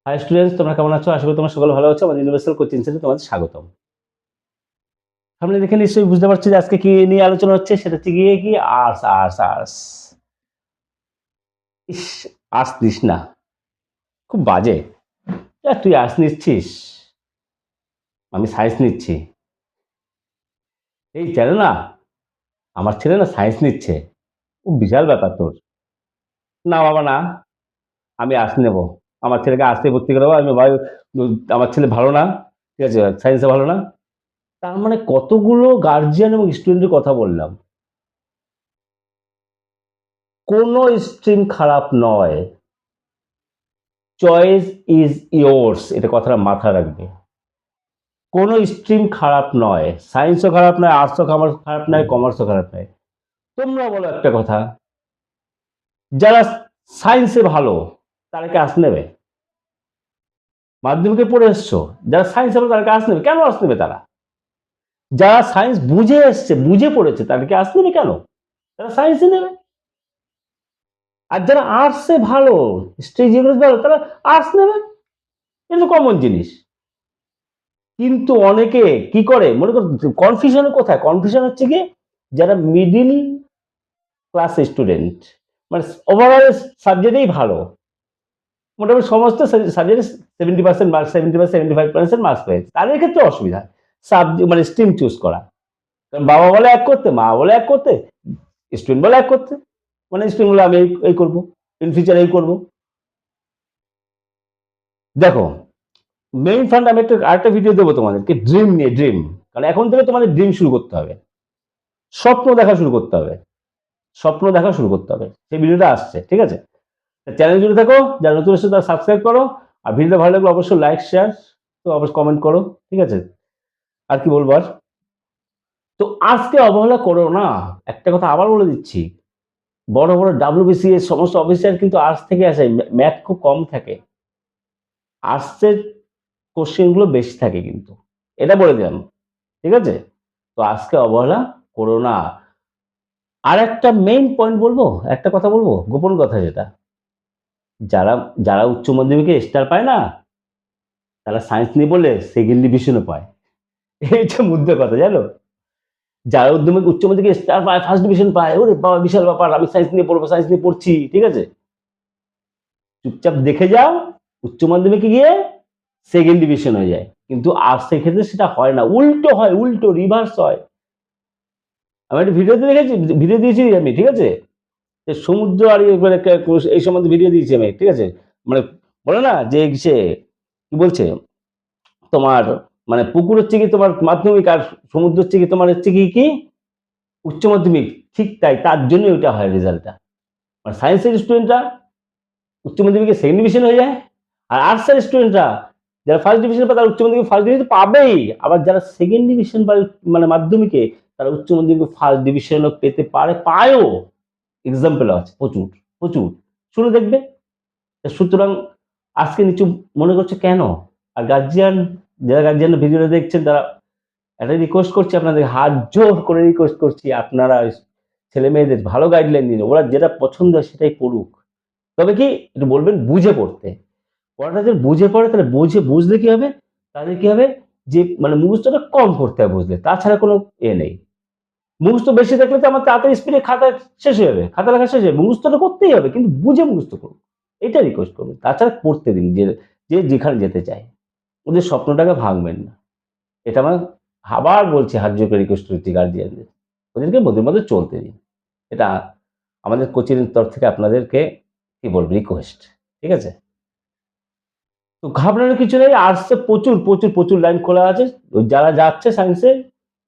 High students, তোমরা কেমন আছো? আশা করি তোমরা সকলে ভালো আছো। আমাদের ইউনিভার্সাল কোচিং সেন্টারে তোমাদের স্বাগতম। সামনে দেখে নিশ্চয়ই বুঝতে পারছো যে আজকে কি নিয়ে আলোচনা হচ্ছে। সেটা হচ্ছে গিয়ে কি আর্টস আর্টস আর্টস। ইস, আর্টস নিস না, খুব বাজে। তুই আর্টস নিচ্ছিস, আমি সায়েন্স নিচ্ছি। এই জানো না, আমার ছেলে না সায়েন্স নিচ্ছে, খুব বিশাল ব্যাপার তোর। না বাবা না, আমি আর্টস নেবো। আমার ছেলেকে আর্টসে ভর্তি করে দেবো। আমি ভাই, আমার ছেলে ভালো না, ঠিক আছে, সায়েন্সে ভালো না। তার মানে কতগুলো গার্জিয়ান এবং স্টুডেন্টের কথা বললাম। কোনো স্ট্রিম খারাপ নয়, চয়েস ইজ ইয়োর্স, এটা কথাটা মাথায় রাখবে। কোনো স্ট্রিম খারাপ নয়, সায়েন্সও খারাপ নয়, আর্টসও খারাপ নয়, কমার্সও খারাপ নয়। তোমরা বলো একটা কথা, যারা সায়েন্সে ভালো তারা কি আর্টস নেবে? মাধ্যমিকে পড়ে এসছো, যারা সায়েন্সে ভালো তারা কি আর্টস নেবে? কেন আর্টস নেবে তারা? যারা সায়েন্স বুঝে এসছে, বুঝে পড়েছে, তারা কি আর্টস নেবে কেন? তারা সায়েন্সে নেবে। আর যারা আর্টসে ভালো, স্ট্রিম জিওগ্রাফি ভালো, তারা আর্টস নেবে। এটা কমন জিনিস। কিন্তু অনেকে কি করে মনে কর, কনফিউশন কোথায়? কনফিউশন হচ্ছে কি, যারা মিডিল ক্লাস স্টুডেন্ট, মানে ওভারঅল সাবজেক্টেই ভালো, মোটামুটি সমস্ত সাবজেক্টে 70% মার্কস, 75% মার্কস পেয়েছে, তাদের ক্ষেত্রে অসুবিধা সাবজেক্ট মানে স্ট্রিম চুজ করা। কারণ বাবা বলে এক করতে, মা বলে এক করতে, স্টুডেন্ট বলে এক করতে, মানে স্টুডেন্ট বলে আমি এই করবো, ইন ফিউচার এই করবো। দেখো, মেইন ফান্ড আমি আরেকটা ভিডিও দেবো তোমাদেরকে ড্রিম নিয়ে, ড্রিম। কারণ এখন থেকে তোমাদের ড্রিম শুরু করতে হবে, স্বপ্ন দেখা শুরু করতে হবে, স্বপ্ন দেখা শুরু করতে হবে। সেই ভিডিওটা আসছে, ঠিক আছে? চ্যানেল জুড়ে থাকো, যারা নতুন এসেছে তারা সাবস্ক্রাইব করো। আর ভিডিওটা ভালো লাগলে অবশ্যই লাইক শেয়ার, তো অবশ্যই কমেন্ট করো, ঠিক আছে? আর কি বলবো আর, তো আজকে অবহেলা করো না। একটা কথা আবার বলে দিচ্ছি, বড় বড় ডাব্লিউবিসিএস সমস্ত অফিসার কিন্তু আর্টস থেকে আসে, ম্যাথ খুব কম থাকে, আর্টসের কোশ্চেনগুলো বেশি থাকে কিন্তু, এটা বলে দিলাম, ঠিক আছে? তো আজকে অবহেলা করো না। আর একটা মেইন পয়েন্ট বলবো, একটা কথা বলবো, গোপন কথা যেটা, যারা যারা উচ্চ মাধ্যমিকে স্টার পায় না, তারা সায়েন্স নিয়ে বললে সেকেন্ড ডিভিশনও পায়। এইটা মুদ্রা কথা, জানো? যারা উচ্চ মাধ্যমিকে স্টার পায়, ফার্স্ট ডিভিশন পায়, ওরে বাবা বিশাল ব্যাপার, আমি সায়েন্স নিয়ে পড়বো, সায়েন্স নিয়ে পড়ছি, ঠিক আছে? চুপচাপ দেখে যাও, উচ্চ মাধ্যমিকে গিয়ে সেকেন্ড ডিভিশন হয়ে যায়। কিন্তু আর্টসের ক্ষেত্রে সেটা হয় না, উল্টো হয়, উল্টো রিভার্স হয়। আমি একটা ভিডিওতে দেখেছি, ভিডিও দিয়েছি আমি, ঠিক আছে? সমুদ্র আর মানে এই সম্বন্ধে ভিডিও দিয়েছি আমি, ঠিক আছে? মানে বলে না যে সে কি বলছে তোমার, মানে পুকুর হচ্ছে কি তোমার মাধ্যমিক, আর সমুদ্র হচ্ছে কি তোমার হচ্ছে কি কি উচ্চ মাধ্যমিক। ঠিক তাই, তার জন্য ওইটা হয় রেজাল্টটা। মানে সায়েন্সের স্টুডেন্টরা উচ্চ মাধ্যমিকে সেকেন্ড ডিভিশন হয়ে যায়, আর আর্টসের স্টুডেন্টরা যারা ফার্স্ট ডিভিশন পায় তারা উচ্চ মাধ্যমিকে ফার্স্ট ডিভিশন পাবেই। আবার যারা সেকেন্ড ডিভিশন পায় মানে মাধ্যমিকে, তারা উচ্চ মাধ্যমিকে ফার্স্ট ডিভিশনও পেতে পারে, পায়ও। এক্সাম্পল আছে প্রচুর, প্রচুর, শুনে দেখবে। সুতরাং আজকে নিচু মনে করছে কেন? আর গার্জিয়ান, যারা গার্জিয়ান ভিডিওটা দেখছেন, তারা একটা রিকোয়েস্ট করছি আপনাদের, হাত জোর করে রিকোয়েস্ট করছি, আপনারা ছেলে মেয়েদের ভালো গাইডলাইন দিন, ওরা যেটা পছন্দ সেটাই পড়ুক। তবে কি একটু বলবেন বুঝে পড়তে। পড়াটা যদি বুঝে পড়ে, তাহলে বুঝলে কি হবে, তাহলে কি হবে, যে মানে মুখস্থটা কম করতে হবে বুঝলে, তাছাড়া কোনো নেই। মুখস্থ বেশি থাকলে তো আমার তাড়াতাড়ি স্পিডে খাতা শেষ হয়ে যাবে, খাতা লেখা শেষ হয়ে যাবে। মুখস্থটা করতেই হবে, কিন্তু বুঝে মুখস্থ করুন, এটা রিকোয়েস্ট করবেন। তাছাড়া পড়তে দিন, যে যে যেখানে যেতে চায়, ওদের স্বপ্নটাকে ভাঙবেন না। এটা আমার আবার বলছি, হাত জোর করে রিকোয়েস্ট করছি গার্জিয়ানদের, ওদেরকে ওদের মধ্যে চলতে দিন। এটা আমাদের কোচিং এর তরফ থেকে আপনাদেরকে কি বলবো, রিকোয়েস্ট, ঠিক আছে? তো ঘাবড়ানোর কিছু নেই, আর্টসে প্রচুর প্রচুর প্রচুর লাইন খোলা আছে। যারা যাচ্ছে সায়েন্সে,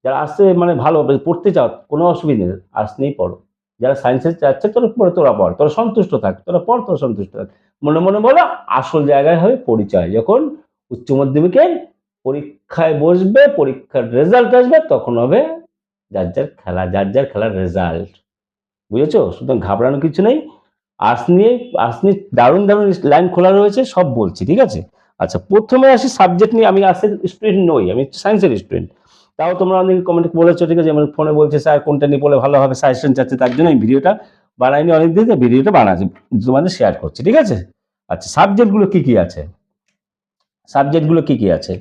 যারা আর্টসে মানে ভালো পড়তে চাও, কোনো অসুবিধা নেই, আর্টস নিয়েই পড়ো। যারা সায়েন্সে যাচ্ছে, তোরা পড়ে, তোরা পড়, তোরা সন্তুষ্ট থাক, তোরা পড়, তোরা সন্তুষ্ট থাক। মনে মনে বলো, আসল জায়গায় হবে পরিচয়, যখন উচ্চ মাধ্যমিকের পরীক্ষায় বসবে, পরীক্ষার রেজাল্ট আসবে, তখন হবে যার যার খেলা, যার যার খেলার রেজাল্ট। বুঝেছো? সুতরাং ঘাবড়ানোর কিছু নেই। আর্টস নিয়ে, আর্টস নিয়ে দারুণ দারুণ লাইন খোলা রয়েছে, সব বলছি, ঠিক আছে? আচ্ছা, প্রথমে আসি সাবজেক্ট নিয়ে। আমি আর্টসের স্টুডেন্ট নই, আমি সায়েন্সের স্টুডেন্ট। তাও তোমরা অনেকে কমেন্ট বলেছো, ঠিক আছে? আমার ফোনে বলছে স্যার কোনটা নিয়ে পড়লে ভালো হবে, সাজেশন চাচ্ছে, তার জন্য আমি ভিডিওটা বানাইনি অনেক দিন, ভিডিওটা বানাচ্ছি, তোমাদের শেয়ার করছি, ঠিক আছে? আচ্ছা, সাবজেক্টগুলো কি কি আছে? সাবজেক্টগুলো কি কি আছে?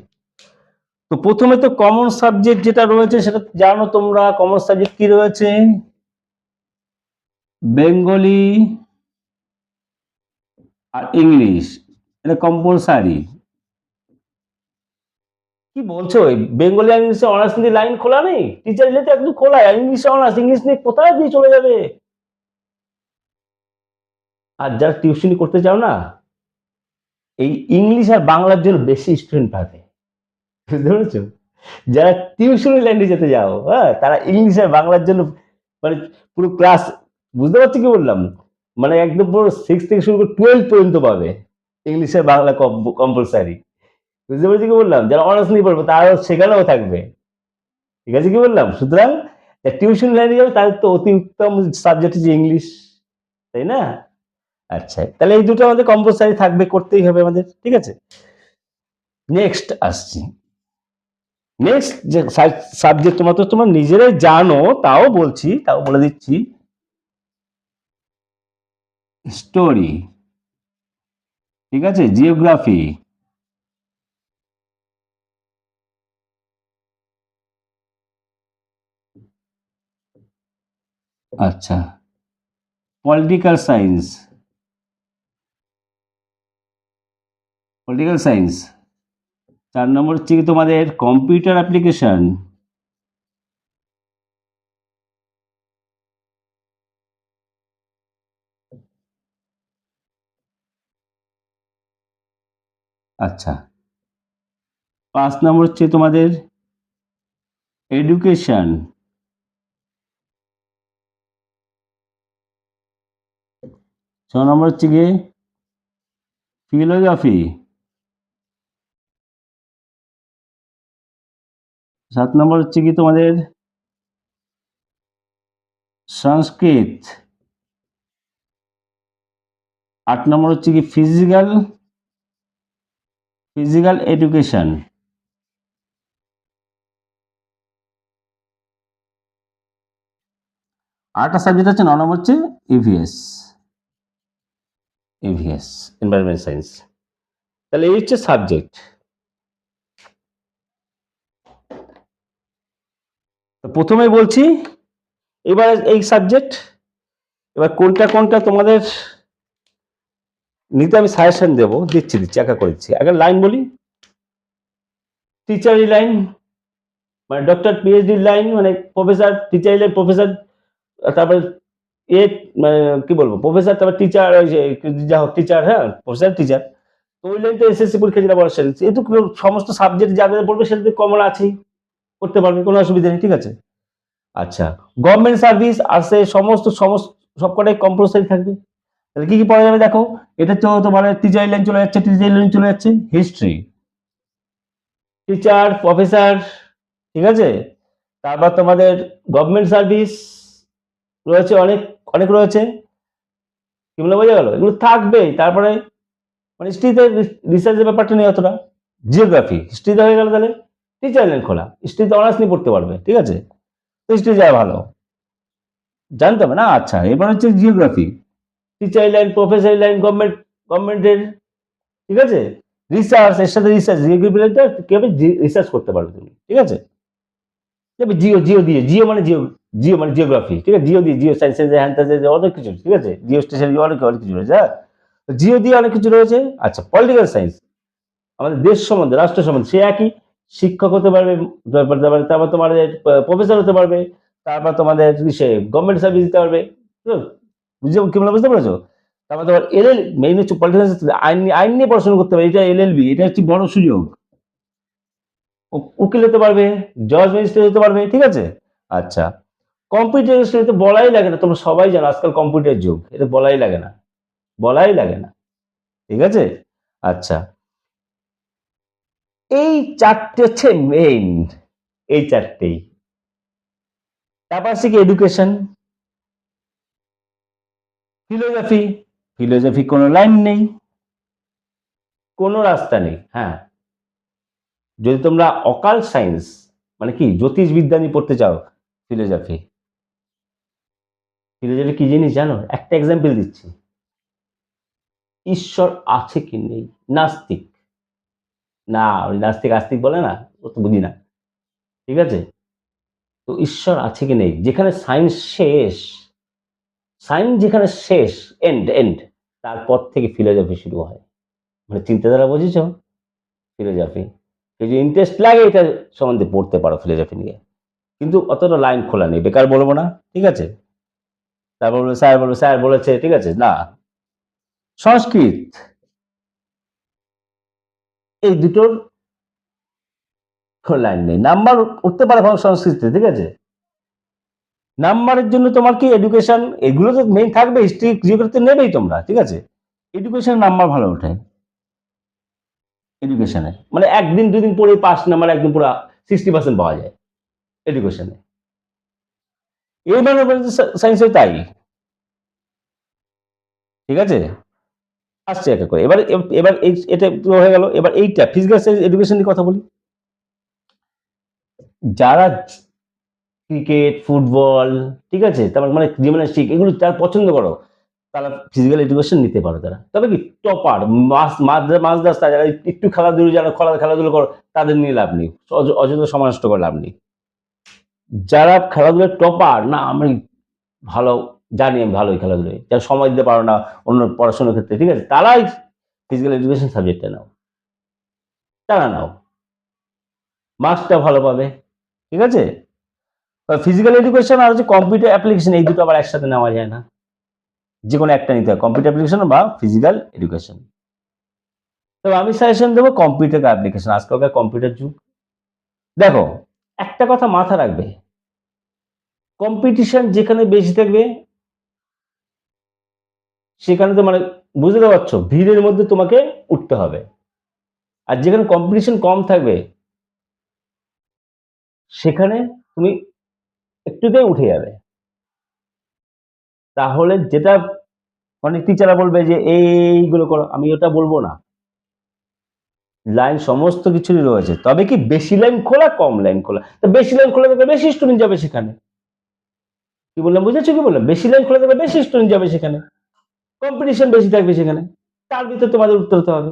তো প্রথমে তো কমন সাবজেক্ট যেটা রয়েছে সেটা জানো তোমরা। কমন সাবজেক্ট কি রয়েছে? বেঙ্গলি আর ইংলিশ, এটা কম্পালসারি। কি বলছো? বেঙ্গলি আর ইংলিশে অনার্স নিয়ে লাইন খোলা নেই? টিচার নিলে তো একদম খোলা, ইংলিশে অনার্স, ইংলিশ নিয়ে কোথায় দিয়ে চলে যাবে। আর যারা টিউশনি করতে চাও না, এই ইংলিশ আর বাংলার জন্য বেশি স্টুডেন্ট পাবে, বুঝতে পেরেছো? যারা টিউশনি লাইনে যেতে যাও, হ্যাঁ, তারা ইংলিশ আর বাংলার জন্য মানে পুরো ক্লাস, বুঝতে পারছো কি বললাম? মানে একদম পুরো 6 থেকে শুরু করে 12 পর্যন্ত পাবে ইংলিশ আর বাংলা কম্পালসারি। বুঝতে পারছি কি বললাম? যারা অনার্স নিয়ে পড়বে তারাও সেখানেও থাকবে। ঠিক আছে কি বললাম? সুতরাং টিউশন লাইনে যাবে তাদের তো অতি উত্তম সাবজেক্ট হচ্ছে ইংলিশ, তাই না? আচ্ছা, তাহলে এই দুটো আমাদের কম্পালসারি থাকবে, করতেই হবে আমাদের, ঠিক আছে? নেক্সট আসছি। নেক্সট যে সাবজেক্ট তোমরা তো তোমরা নিজেরাই জানো, তাও বলছি, তাও বলে দিচ্ছি, স্টোরি, ঠিক আছে, জিওগ্রাফি, আচ্ছা, পলিটিক্যাল সায়েন্স, পলিটিক্যাল সায়েন্স, 4 নম্বর হচ্ছে কি তোমাদের কম্পিউটার অ্যাপ্লিকেশন, আচ্ছা, 5 নম্বর হচ্ছে তোমাদের এডুকেশন, 6 নম্বর হচ্ছে গিয়ে ফিলোজফি, 7 নম্বর হচ্ছে কি তোমাদের সংস্কৃত, 8 নম্বর হচ্ছে কি ফিজিক্যাল এডুকেশন, আরেকটা সাবজেক্ট আছে 9 নম্বর হচ্ছে ইভিএস, এনভায়রনমেন্ট সায়েন্স। তাহলে এই হচ্ছে সাবজেক্ট। প্রথমেই বলছি, এবার এই সাবজেক্ট, এবার কোনটা কোনটা তোমাদের নিতে আমি সাজেশন দেবো, দিচ্ছি একা করে দিচ্ছি। আগে লাইন বলি, টিচারি লাইন মানে ডক্টর পিএইচডি লাইন, মানে প্রফেসর, টিচারি লাইন প্রফেসর, তারপরে এ মানে কি বলবো, প্রফেসর, তারপর টিচার, ওই যে যা হোক টিচার, হ্যাঁ, প্রফেসর টিচার। তো ওই লাইনটা এসএসসি পরীক্ষা যেটা বলা সেটা যেহেতু সমস্ত সাবজেক্ট যাদের পড়বে সেটাতে কমন আছেই, করতে পারবে, কোনো অসুবিধা নেই, ঠিক আছে? আচ্ছা, গভর্নমেন্ট সার্ভিস আছে, সমস্ত সমস্ত সবকটাই কম্পালসারি থাকবে। তাহলে কি কি পড়া যাবে দেখো, এটা তো তোমার টিচার লাইন চলে যাচ্ছে, টিচার লাইন চলে যাচ্ছে, হিস্ট্রি, টিচার, প্রফেসর, ঠিক আছে? তারপর তোমাদের গভর্নমেন্ট সার্ভিস রয়েছে, অনেক অনেক রয়েছে, এগুলো বোঝা গেল, এগুলো থাকবেই। তারপরে মানে হিস্ট্রিতে রিসার্চের ব্যাপারটা নেই অতটা। জিওগ্রাফি, হিস্ট্রিতে হয়ে গেল, তাহলে টিচার লাইন খোলা, হিস্ট্রিতে অনার্স নিয়ে পড়তে পারবে, ঠিক আছে? তো হিস্ট্রি যায় ভালো, জানতে হবে না। আচ্ছা, এবার হচ্ছে geography, teacher line, professor line, গভর্নমেন্টের, ঠিক আছে? রিসার্চ, এর সাথে রিসার্চ, জিওগ্রাফি লাইনটা কি হবে, রিসার্চ করতে পারবে তুমি, ঠিক আছে? জিও জিও দিয়ে, জিও মানে জিও মানে জিওগ্রাফি, ঠিক আছে? জিও দিয়ে, জিও সায়েন্সের অনেক কিছু, ঠিক আছে? জিও স্টেশন অনেক অনেক কিছু রয়েছে, হ্যাঁ, জিও দিয়ে অনেক কিছু রয়েছে। আচ্ছা, পলিটিক্যাল সায়েন্স, আমাদের দেশ সম্বন্ধে, রাষ্ট্র সম্বন্ধে, সে একই, শিক্ষক হতে পারবে, তারপর তোমাদের প্রফেসর হতে পারবে, তারপর তোমাদের সে গভর্নমেন্ট সার্ভিস দিতে পারবে, বুঝতে কি বলে, বুঝতে পেরেছো? তারপর তোমার এলএল, মেইন হচ্ছে পলিটিক্যাল, আইন আইন নিয়ে পড়াশোনা করতে পারবে, এটা এলএলবি, এটা হচ্ছে বড় সুযোগ। উকিল হতে পারবে, জজ ম্যাজিস্ট্রেট হতে পারবে, ঠিক আছে? আচ্ছা, কম্পিউটার তো বলাই লাগে না, তোমরা সবাই জানো আজকাল কম্পিউটার যুগ, এটা বলাই লাগে না, বলাই লাগে না, ঠিক আছে? আচ্ছা, এই চারটে হচ্ছে মেইন, এই চারটেই। তারপর আছে কি এডুকেশন, ফিলোজফি, ফিলোজফি কোনো লাইন নেই, কোনো রাস্তা নেই, হ্যাঁ। যদি তোমরা অকাল সায়েন্স মানে কি জ্যোতিষবিদ্যা নিয়ে পড়তে চাও, ফিলোজফি, ফিলোজফি কি জিনিস জানো? একটা এক্সাম্পল দিচ্ছি, ঈশ্বর আছে কি নেই, নাস্তিক, না, ওই নাস্তিক আস্তিক বলে না, ও তো বুঝি না। ঠিক আছে? তো ঈশ্বর আছে কি নেই, যেখানে সায়েন্স শেষ, সায়েন্স যেখানে শেষ, এন্ড, তারপর থেকে ফিলোজফি শুরু হয়। মানে চিন্তাধারা বুঝেছ? ফিলোজফি। যদি ইন্টারেস্ট লাগে এটা সম্বন্ধে পড়তে পারো ফিলোজফি নিয়ে। কিন্তু অতটা লাইন খোলা নেই, বেকার বলবো না। ঠিক আছে? তারপর বলবে স্যার বলেছে, ঠিক আছে? না, সংস্কৃত, এই দুটোর লাইন নেই। নাম্বার উঠতে পারে সংস্কৃতিতে, ঠিক আছে? নাম্বারের জন্য তোমার কি এডুকেশন, এগুলো তো মেইন থাকবে, হিস্ট্রি জিওগ্রাফি নেবেই তোমরা, ঠিক আছে? এডুকেশন নাম্বার ভালো ওঠে এডুকেশনে, মানে একদিন দুদিন পরে পাস নাম্বার একদম পুরো 60% পাওয়া যায় এডুকেশনে। এই মানে সায়েন্সে তাই, ঠিক আছে? আসছে একা করে। এবার এবার এটা তো হয়ে গেল। এবার এইটা ফিজিক্যাল সায়েন্স এডুকেশন নিয়ে কথা বলি। যারা ক্রিকেট, ফুটবল, ঠিক আছে, তারপর মানে জিমন্যাস্টিক, এগুলো যারা পছন্দ করো, তারা ফিজিক্যাল এডুকেশন নিতে পারো। তারা তবে কি টপার, মাঝ রাস্তায় যারা একটু খেলাধুলো, যারা খেলাধুলো করো, তাদের নিয়ে লাভ নেই, অযথা সময় নষ্ট করে লাভ নেই। যারা খেলাধুলার টপার, না আমি ভালো জানি, আমি ভালোই খেলাধুলায়, যারা সময় দিতে পারো না অন্য পড়াশোনার ক্ষেত্রে, ঠিক আছে, তারাই ফিজিক্যাল এডুকেশন সাবজেক্টটা নাও, তারা নাও, মার্কসটা ভালো পাবে। ঠিক আছে? ফিজিক্যাল এডুকেশন আর হচ্ছে কম্পিউটার অ্যাপ্লিকেশন, এই দুটো আবার একসাথে নেওয়া যায় না, যে কোনো একটা নিতে হয়, কম্পিউটার অ্যাপ্লিকেশন বা ফিজিক্যাল এডুকেশন। তবে আমি সাজেশন দেবো কম্পিউটার অ্যাপ্লিকেশন, আজকালকার কম্পিউটার যুগ। দেখো, একটা কথা মাথা রাখবে, কম্পিটিশন যেখানে বেশি থাকবে সেখানে তো মানে বুঝতে পারছো, ভিড়ের মধ্যে তোমাকে উঠতে হবে। আর যেখানে কম্পিটিশন কম থাকবে সেখানে তুমি একটুতেই উঠে যাবে। তাহলে যেটা মানে টিচাররা বলবে যে এইগুলো করো, আমি ওটা বলবো না। লাইন সমস্ত কিছুরই রয়েছে, তবে কি বেশি লাইন খোলা, কম লাইন খোলা। তো বেশি লাইন খোলা থাকলে বেশি স্টুডেন্ট যাবে সেখানে। কি বললাম, বুঝেছো? কি বললাম, বেশি লাইন খোলা থাকলে বেশি স্টুডেন্ট যাবে সেখানে, কম্পিটিশন বেশি থাকবে সেখানে, তার ভিতরে তোমাদের উত্তর হতে হবে।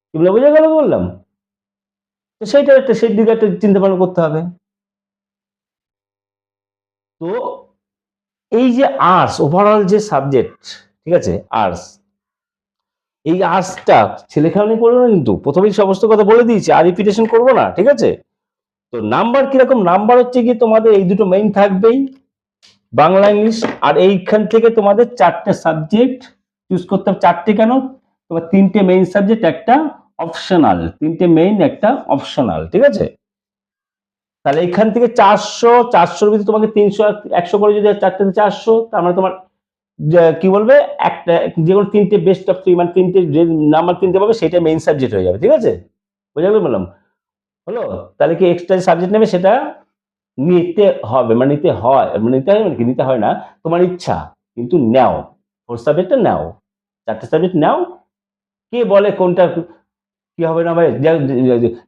কি বললাম, বুঝে গেল? কি বললাম? তো সেইটা একটা, সেই দিকে একটা চিন্তা ভাবনা করতে হবে। তো এই যে আর্টস ওভারঅল যে সাবজেক্ট, ঠিক আছে, আর্টস, এই আর্টসটা ছেলেখেলা পড়বে না, কিন্তু প্রথমেই সমস্ত কথা বলে দিয়েছি, আর রিপিটেশন করবো না, ঠিক আছে? তো নাম্বার কিরকম, নাম্বার হচ্ছে কি তোমাদের এই দুটো মেইন থাকবেই, বাংলা ইংলিশ। আর এইখান থেকে তোমাদের চারটে সাবজেক্ট চুজ করতে হবে। চারটে কেন, তোমার তিনটে মেইন সাবজেক্ট, একটা অপশনাল, তিনটে মেইন একটা অপশনাল, ঠিক আছে? তাহলে এখান থেকে 400 ভিতরে তোমাকে 300 100 করে যদি চারটে 400, তার মানে তোমার কি বলবে, একটা যে কোনো তিনটে বেস্ট অফ থ্রি, মানে তিনটে যে নাম্বার তিনটে পাবে সেটা মেইন সাবজেক্ট হয়ে যাবে। ঠিক আছে? বুঝা গেল? বললাম হলো। তাহলে কি এক্সট্রা সাবজেক্ট নেবে সেটা নিতে হবে, মানে নিতে হয়, মানে নিতে হয়, মানে কি নিতে হয় না, তোমার ইচ্ছা, কিন্তু নাও, ফোর সাবজেক্টটা নাও, চারটে সাবজেক্ট নাও। কে বলে কোনটা কি হবে না ভাই,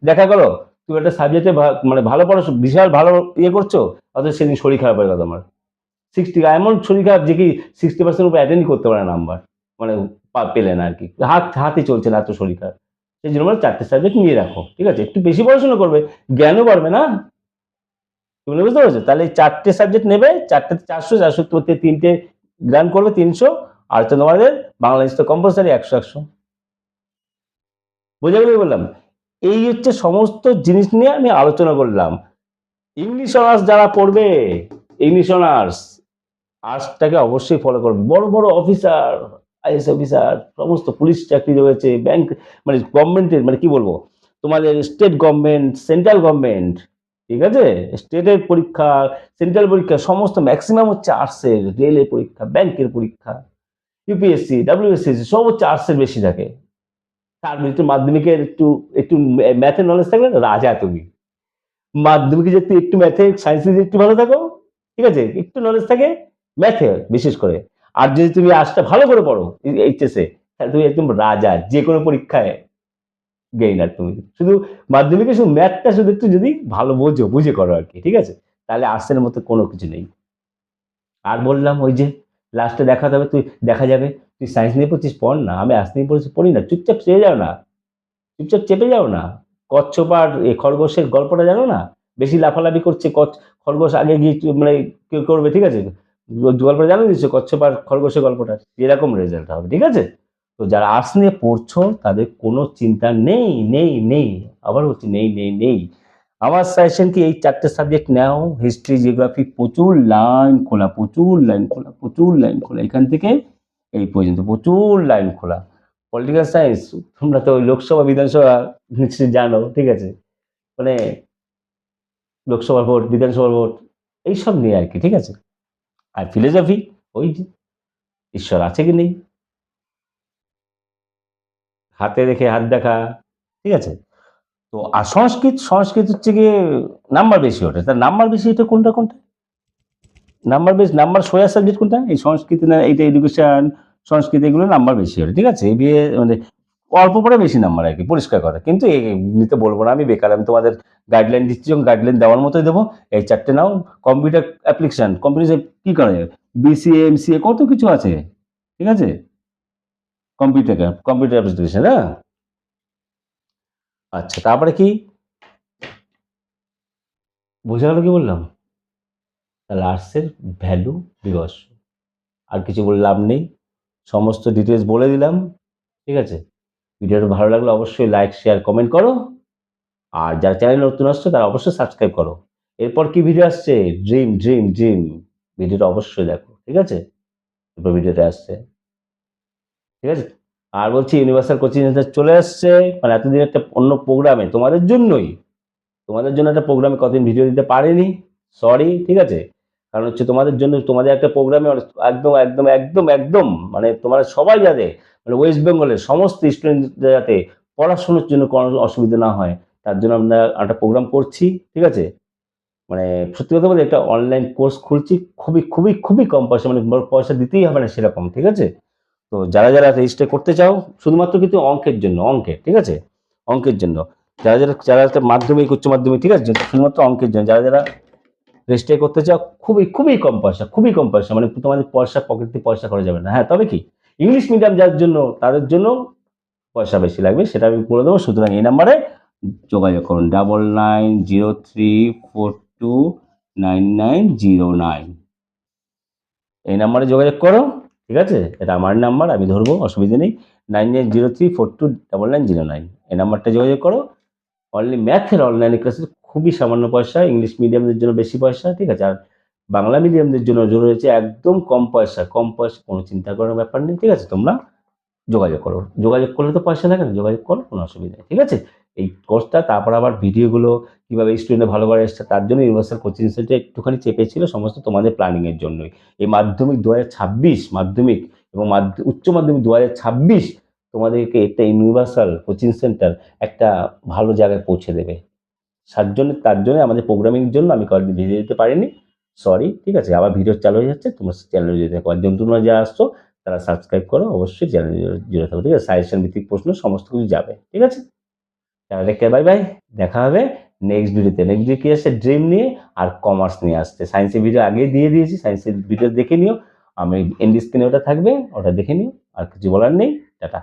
দেখা গেলো তুমি একটা সাবজেক্টে মানে ভালো পড়ো, বিশাল ভালো ইয়ে করছো, অথচ সেদিন শরীর খারাপ হয়ে গেল তোমার, 60, এমন শরীর খারাপ যে কি 60% উপর অ্যাটেন্ড করতে পারে নাম্বার, মানে পেলে না আর কি, হাতে চলছে না, এত শরীর খারাপ। সেই জন্য মানে চারটে সাবজেক্ট নিয়ে রাখো, ঠিক আছে? একটু বেশি পড়াশোনা করবে, জ্ঞানও বাড়বে না? তুমি বুঝতে পারছো? তাহলে এই চারটে সাবজেক্ট নেবে, চারটে 400, 400 তিনটে জ্ঞান করবে 300, আর হচ্ছে তোমাদের বাংলা ইংলিশ তো কম্পালসারি 100, 100। বোঝা গেল? বললাম এই হচ্ছে সমস্ত জিনিস নিয়ে আমি আলোচনা করলাম। ইংলিশ অনার্স যারা পড়বে, ইংলিশ অনার্স, আর্টসটাকে অবশ্যই ফলো করবে। বড় বড় অফিসার, আইএস অফিসার, সমস্ত পুলিশ চাকরি রয়েছে, ব্যাংক, মানে গভর্নমেন্টের, মানে কি বলবো, তোমাদের স্টেট গভর্নমেন্ট, সেন্ট্রাল গভর্নমেন্ট, ঠিক আছে, স্টেটের পরীক্ষা, সেন্ট্রাল পরীক্ষা, সমস্ত ম্যাক্সিমাম হচ্ছে আর্টসের, রেলের পরীক্ষা, ব্যাংকের পরীক্ষা, ইউপিএসসি, ডাব্লিউএসসি, সব হচ্ছে আর্টসের বেশি থাকে। তার ভিতরে মাধ্যমিকের একটু একটু ম্যাথের নলেজ থাকলে না, রাজা তুমি। মাধ্যমিকে যদি একটু ম্যাথে, সায়েন্সে যদি একটু ভালো থাকো, ঠিক আছে, একটু নলেজ থাকে ম্যাথে বিশেষ করে, আর যদি তুমি আর্টসটা ভালো করে পড়ো এইচএসে, তাহলে তুমি একদম রাজা, যে কোনো পরীক্ষায় গেইনার তুমি। শুধু মাধ্যমিকে শুধু ম্যাথটা শুধু একটু যদি ভালো বোঝো, বুঝে করো আর কি, ঠিক আছে? তাহলে আর্টসের মতো কোনো কিছু নেই। আর বললাম ওই যে লাস্টে দেখা যাবে, তুই দেখা যাবে তুই সায়েন্স নিয়ে পড়ছিস, পড় না, আমি আর্টস নিয়ে পড়ছি, পড়ি না, চুপচাপ চেয়ে যাও না, চুপচাপ চেপে যাও না। কচ্ছপ আর খরগোশের গল্পটা জানো না? বেশি লাফালাফি করছে খরগোশ আগে গিয়ে মানে কেউ করবে, ঠিক আছে? গল্পটা জানো নিশ্চয়, কচ্ছপ আর খরগোশের গল্পটা, এরকম রেজাল্ট হবে, ঠিক আছে? তো যারা আর্টস নিয়ে পড়ছো তাদের কোনো চিন্তা নেই, নেই, নেই, আবার বলছি নেই, নেই, নেই। আমার সাজেশন কি এই 4টে সাবজেক্ট নাও, হিস্ট্রি, জিওগ্রাফি, প্রচুর লাইন খোলা, প্রচুর লাইন খোলা, প্রচুর লাইন খোলা, এখান থেকে এই পর্যন্ত প্রচুর লাইন খোলা। পলিটিক্যাল সায়েন্স, তোমরা তো লোকসভা বিধানসভা নিশ্চয়ই জানো, ঠিক আছে? মানে লোকসভার ভোট, বিধানসভার ভোট, এইসব নিয়ে আর কি, ঠিক আছে? আর ফিলোসফি, ওই যে ঈশ্বর আছে কি নেই, হাতে রেখে হাত দেখা, ঠিক আছে? তো আর সংস্কৃত, সংস্কৃত হচ্ছে গিয়ে নাম্বার বেশি ওঠে, তার নাম্বার বেশি, এটা কোনটা কোনটা নাম্বার বেশ, নাম্বার সোয়া সাবজেক্ট কোনটা? এই সংস্কৃতি না, এইটা এডুকেশন, সংস্কৃতি, এগুলো নাম্বার বেশি ওঠে, ঠিক আছে? এই বিয়ে মানে অল্প পরে বেশি নাম্বার আর কি, পরিষ্কার কথা। কিন্তু নিতে বলবো না আমি, বেকার আমি তোমাদের গাইডলাইন দিচ্ছি, যখন গাইডলাইন দেওয়ার মতোই দেবো। এই 4টে নাও। কম্পিউটার অ্যাপ্লিকেশন, কম্পিউটার কি করে, বিসিএ, এমসিএ, কত কিছু আছে, ঠিক আছে? কম্পিউটার, কম্পিউটার অ্যাপ্লিকেশন, হ্যাঁ। আচ্ছা, তারপরে কি বোঝা গেল কি বললাম? তাহলে আর্টসের ভ্যালু দিবস, আর কিছু বলে লাভ নেই, সমস্ত ডিটেলস বলে দিলাম, ঠিক আছে? ভিডিওটা ভালো লাগলে অবশ্যই লাইক, শেয়ার, কমেন্ট করো। আর যারা চ্যানেল নতুন আসছে তারা অবশ্যই সাবস্ক্রাইব করো। এরপর কি ভিডিও আসছে? ড্রিম, ড্রিম, ড্রিম, ভিডিওটা অবশ্যই দেখো, ঠিক আছে? এরপর ভিডিওটা আসছে, ঠিক আছে? আর বলছি, ইউনিভার্সাল কোচিং সেন্টার চলে আসছে, মানে এতদিন একটা অন্য প্রোগ্রামে তোমাদের জন্যই, তোমাদের জন্য একটা প্রোগ্রামে কতদিন ভিডিও দিতে পারিনি, সরি, ঠিক আছে? কারণ হচ্ছে তোমাদের জন্য, তোমাদের একটা প্রোগ্রামে একদম, একদম, একদম, একদম, মানে তোমরা সবাই যাতে, মানে ওয়েস্ট বেঙ্গলের সমস্ত স্টুডেন্ট যাতে পড়াশোনার জন্য কোনো অসুবিধা না হয়, তার জন্য আমরা একটা প্রোগ্রাম করছি, ঠিক আছে? মানে সত্যি কথা বলতে, একটা অনলাইন কোর্স খুলছি, খুবই, খুবই, খুবই কম পয়সা, মানে পয়সা দিতেই হবে না সেরকম, ঠিক আছে? তো যারা যারা রেজিস্টার করতে চাও, শুধুমাত্র কিন্তু অঙ্কের জন্য, অঙ্কের, ঠিক আছে? অঙ্কের জন্য, যারা যারা, যারা একটা মাধ্যমিক, উচ্চ মাধ্যমিক, ঠিক আছে, শুধুমাত্র অঙ্কের জন্য যারা যারা রেজিস্টার করতে চাও, খুবই, খুবই কম পয়সা, খুবই কম পয়সা, মানে তোমাদের পয়সা, পকেটে পয়সা করা যাবে না। হ্যাঁ, তবে কি ইংলিশ মিডিয়াম যার জন্য, তাদের জন্য পয়সা বেশি লাগবে, সেটা আমি বলে দেবো। সুতরাং এই নাম্বারে যোগাযোগ করুন, 9903429909, এই নাম্বারে যোগাযোগ করো, ঠিক আছে? এটা আমার নাম্বার, আমি ধরবো, অসুবিধা নেই। 9903429909, এই নাম্বারটা যোগাযোগ করো। অনলি ম্যাথের অনলাইন ক্লাসে খুবই সামান্য পয়সা, ইংলিশ মিডিয়ামদের জন্য বেশি পয়সা, ঠিক আছে? আর বাংলা মিডিয়ামদের জন্য রয়েছে একদম কম পয়সা, কম পয়সা, কোনো চিন্তা করার ব্যাপার নেই, ঠিক আছে? তোমরা যোগাযোগ করো, যোগাযোগ করলে তো পয়সা লাগে না, যোগাযোগ করো, কোনো অসুবিধা নেই, ঠিক আছে? এই কোর্সটা, তারপর আবার ভিডিওগুলো কিভাবে স্টুডেন্ট ভালো করে এসছে, তার জন্য ইউনিভার্সাল কোচিং সেন্টার একটুখানি চেপেছিল, সমস্ত তোমাদের প্ল্যানিংয়ের জন্যই। এই মাধ্যমিক 2026, মাধ্যমিক এবং উচ্চ মাধ্যমিক 2026 তোমাদেরকে একটা ইউনিভার্সাল কোচিং সেন্টার একটা ভালো জায়গায় পৌঁছে দেবে। তার জন্য আমাদের প্রোগ্রামিংয়ের জন্য আমি কয়েকদিন ভিডিও দিতে পারিনি, সরি, ঠিক আছে? আবার ভিডিও চালু হয়ে যাচ্ছে, তোমার চ্যানেলে যদি দেখো, একদম তোমরা যারা আসছো তারা সাবস্ক্রাইব করো, অবশ্যই চ্যানেল জুড়ে থাকো, ঠিক আছে? সাজেশন ভিত্তিক প্রশ্ন সমস্ত কিছু যাবে, ঠিক আছে? তাহলে টেক কেয়ার, বাই বাই, দেখা হবে নেক্সট ভিডিওতে। নেক্সট ভিডিও কি আসছে? ড্রিম নিয়ে আর কমার্স নিয়ে আসছে। সায়েন্সের ভিডিও আগেই দিয়ে দিয়েছি, সায়েন্সের ভিডিও দেখে নিও, আমি এন্ড স্ক্রিনে ওটা থাকবে, ওটা দেখে নিও। আর কিছু বলার নেই, টাটা।